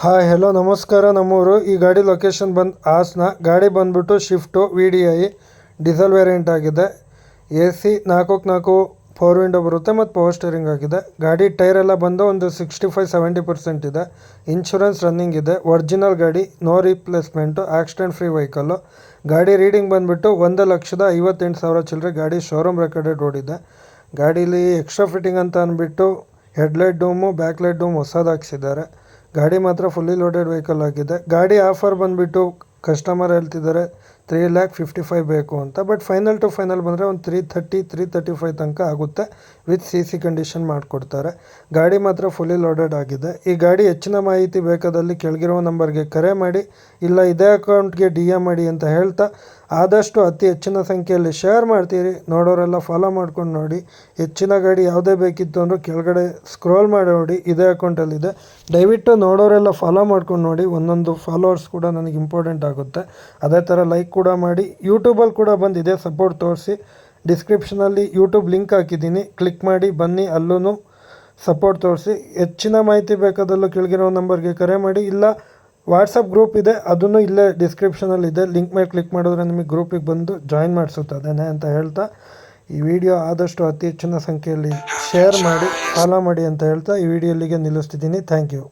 Hi hello ನಮಸ್ಕಾರ. ನಮ್ಮೂರು. ಈ ಗಾಡಿ ಲೊಕೇಶನ್ ಬಂದು ಹಾಸನ. ಗಾಡಿ ಬಂದ್ಬಿಟ್ಟು ಶಿಫ್ಟು VDI ಡೀಸೆಲ್ ವೇರಿಯಂಟ್ ಆಗಿದೆ. AC 4x4 ಪವರ್ ವಿಂಡೋ ಬರುತ್ತೆ ಮತ್ತು ಪವರ್ ಸ್ಟೇರಿಂಗ್ ಆಗಿದೆ. ಗಾಡಿ ಟೈರ್ ಎಲ್ಲ ಬಂದು ಒಂದು 65-70% ಇದೆ. ಇನ್ಶೂರೆನ್ಸ್ ರನ್ನಿಂಗ್ ಇದೆ. ಒರಿಜಿನಲ್ ಗಾಡಿ, no replacement, accident free vehicle. ಗಾಡಿ ರೀಡಿಂಗ್ ಬಂದುಬಿಟ್ಟು 1,58,000 ಚಿಲ್ಲರೆ. ಗಾಡಿ ಶೋರೂಮ್ ರೆಕಾರ್ಡೆಡ್ ಓಡಿದೆ. ಗಾಡೀಲಿ ಎಕ್ಸ್ಟ್ರಾ ಫಿಟ್ಟಿಂಗ್ ಅಂತ ಅಂದ್ಬಿಟ್ಟು ಹೆಡ್ಲೈಟ್ ಡೂಮು, ಬ್ಯಾಕ್ಲೈಟ್ ಡೂಮ್ ಹೊಸದು ಹಾಕ್ಸಿದ್ದಾರೆ. ಗಾಡಿ ಮಾತ್ರ ಫುಲ್ಲಿ ಲೋಡೆಡ್ ವೆಹಿಕಲ್ ಆಗಿದೆ. ಗಾಡಿ ಆಫರ್ ಬಂದುಬಿಟ್ಟು ಕಸ್ಟಮರ್ ಹೇಳ್ತಿದ್ದಾರೆ 3,55,000 ಬೇಕು ಅಂತ. ಬಟ್ ಫೈನಲ್ ಟು ಫೈನಲ್ ಬಂದರೆ ಒಂದು 330-335 ತನಕ ಆಗುತ್ತೆ. ವಿತ್ CC ಕಂಡೀಷನ್ ಮಾಡಿಕೊಡ್ತಾರೆ. ಗಾಡಿ ಮಾತ್ರ ಫುಲ್ಲಿ ಲೋಡೆಡ್ ಆಗಿದೆ. ಈ ಗಾಡಿ ಹೆಚ್ಚಿನ ಮಾಹಿತಿ ಬೇಕಾದಲ್ಲಿ ಕೆಳಗಿರುವ ನಂಬರ್ಗೆ ಕರೆ ಮಾಡಿ, ಇಲ್ಲ ಇದೇ ಅಕೌಂಟ್ಗೆ DM ಮಾಡಿ ಅಂತ ಹೇಳ್ತಾ, ಆದಷ್ಟು ಅತಿ ಹೆಚ್ಚಿನ ಸಂಖ್ಯೆಯಲ್ಲಿ ಶೇರ್ ಮಾಡ್ತೀರಿ. ನೋಡೋರೆಲ್ಲ ಫಾಲೋ ಮಾಡ್ಕೊಂಡು ನೋಡಿ. ಹೆಚ್ಚಿನ ಗಾಡಿ ಯಾವುದೇ ಬೇಕಿತ್ತು ಅಂದರೂ ಕೆಳಗಡೆ ಸ್ಕ್ರೋಲ್ ಮಾಡಿ ನೋಡಿ, ಇದೇ ಅಕೌಂಟಲ್ಲಿದೆ. ದಯವಿಟ್ಟು ನೋಡೋರೆಲ್ಲ ಫಾಲೋ ಮಾಡ್ಕೊಂಡು ನೋಡಿ. ಒಂದೊಂದು ಫಾಲೋವರ್ಸ್ ಕೂಡ ನನಗೆ ಇಂಪಾರ್ಟೆಂಟ್ ಆಗುತ್ತೆ. ಅದೇ ಥರ ಲೈಕ್ ಕೂಡ ಮಾಡಿ. ಯೂಟ್ಯೂಬಲ್ಲಿ ಕೂಡ ಬಂದು ಇದೇ ಸಪೋರ್ಟ್ ತೋರಿಸಿ. ಡಿಸ್ಕ್ರಿಪ್ಷನಲ್ಲಿ ಯೂಟ್ಯೂಬ್ ಲಿಂಕ್ ಹಾಕಿದ್ದೀನಿ, ಕ್ಲಿಕ್ ಮಾಡಿ ಬನ್ನಿ, ಅಲ್ಲೂ ಸಪೋರ್ಟ್ ತೋರಿಸಿ. ಹೆಚ್ಚಿನ ಮಾಹಿತಿ ಬೇಕಾದಲ್ಲೂ ಕೆಳಗಿರೋ ನಂಬರ್ಗೆ ಕರೆ ಮಾಡಿ. ಇಲ್ಲ ವಾಟ್ಸಪ್ ಗ್ರೂಪ್ ಇದೆ, ಅದನ್ನು ಇಲ್ಲೇ ಡಿಸ್ಕ್ರಿಪ್ಷನಲ್ಲಿ ಇದೆ. ಲಿಂಕ್ ಮೇಲೆ ಕ್ಲಿಕ್ ಮಾಡಿದ್ರೆ ನಿಮಗೆ ಗ್ರೂಪಿಗೆ ಬಂದು ಜಾಯಿನ್ ಮಾಡಿಸುತ್ತದೇನೆ ಅಂತ ಹೇಳ್ತಾ, ಈ ವಿಡಿಯೋ ಆದಷ್ಟು ಅತಿ ಹೆಚ್ಚಿನ ಸಂಖ್ಯೆಯಲ್ಲಿ ಶೇರ್ ಮಾಡಿ, ಫಾಲೋ ಮಾಡಿ ಅಂತ ಹೇಳ್ತಾ ಈ ವಿಡಿಯೋ ಇಲ್ಲಿಗೆ ನಿಲ್ಲಿಸ್ತಿದ್ದೀನಿ. Thank you.